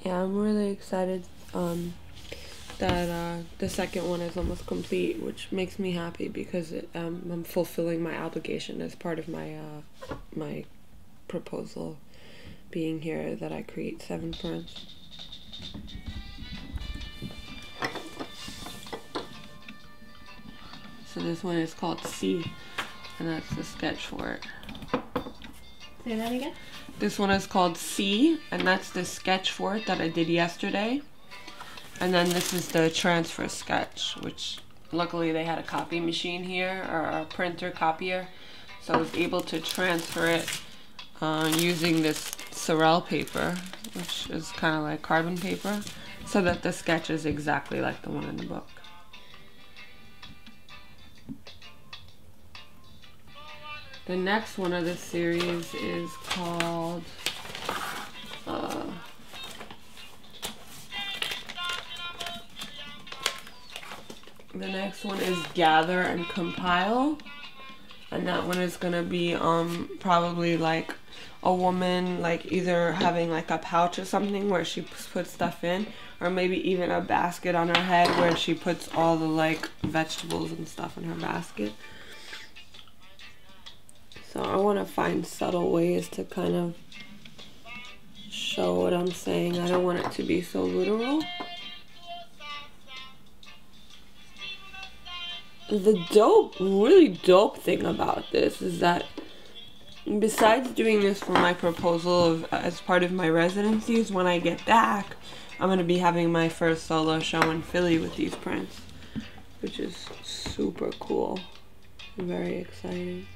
Yeah, I'm really excited that the second one is almost complete, which makes me happy because I'm fulfilling my obligation as part of my my proposal being here, that I create 7 prints. So this one is called C, and that's the sketch for it. Say that again? This one is called C, and that's the sketch for it that I did yesterday. And then this is the transfer sketch, which luckily they had a copy machine here, or a printer copier. So I was able to transfer it using this Sorel paper, which is kind of like carbon paper, so that the sketch is exactly like the one in the book. The next one of this series is called the next one is Gather and Compile, and that one is gonna be probably like a woman, like either having like a pouch or something where she puts stuff in, or maybe even a basket on her head where she puts all the like vegetables and stuff in her basket. So I want to find subtle ways to kind of show what I'm saying. I don't want it to be so literal. The really dope thing about this is that besides doing this for my proposal as part of my residencies, when I get back, I'm going to be having my first solo show in Philly with these prints, which is super cool. I'm very excited.